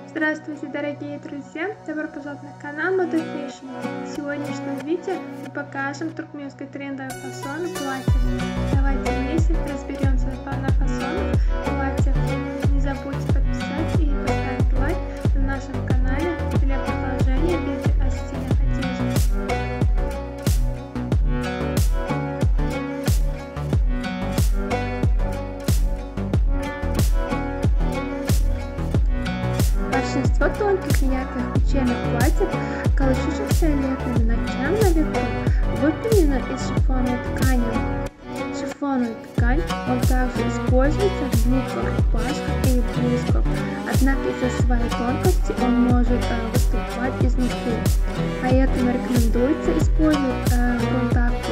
Здравствуйте, дорогие друзья! Добро пожаловать на канал Moda Fashion. В сегодняшнем видео мы покажем туркменский трендовый фасон платья. Давайте вместе разберемся на фасонах платьев. Не забудьте подписаться и поставить лайк на нашем канале для продолжения видео о стилях одежды. Большинство тонких и ярких вечерних платьев, колышущихся летними ночами на ветру, выполнено из шифонной ткани. Шифонную ткань он также используется в юбках, рубашках или блузках, однако из-за своей тонкости он может выступать изнутри, поэтому рекомендуется использовать фронтовку.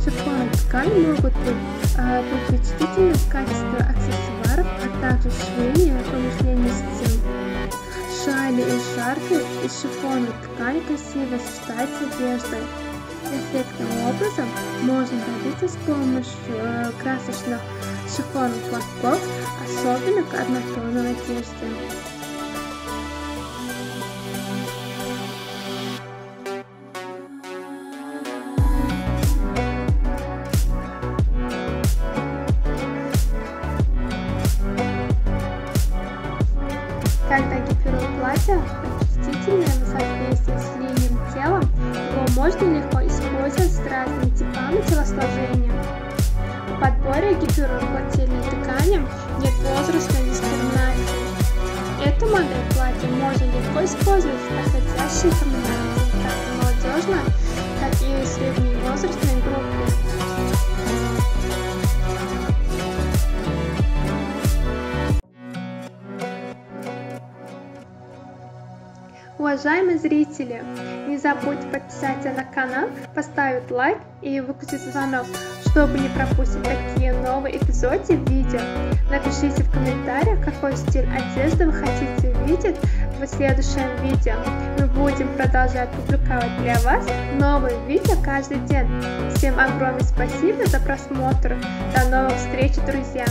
Шифонные ткани могут быть предпочтительны в качестве аксессуаров, а также швейные промышленный стиль. Шали и шарфы из шифонной ткани красиво сочетаются с одеждой. Эффектным образом можно добиться с помощью красочных шифонных платков, особенно к однотонной одежде. Когда гипюровое платье предпочтительное в соответствии с линией тела, его можно легко использовать с разными типами телосложения. В подборе гипюровой плательной ткани нет возрастной дискриминации. Эту модель платья можно легко использовать в подходящей комбинации как и молодежной, так и средневозрастной группе. Уважаемые зрители, не забудьте подписаться на канал, поставить лайк и выключить звонок, чтобы не пропустить такие новые эпизоды видео. Напишите в комментариях, какой стиль одежды вы хотите видеть в следующем видео. Мы будем продолжать публиковать для вас новые видео каждый день. Всем огромное спасибо за просмотр. До новых встреч, друзья!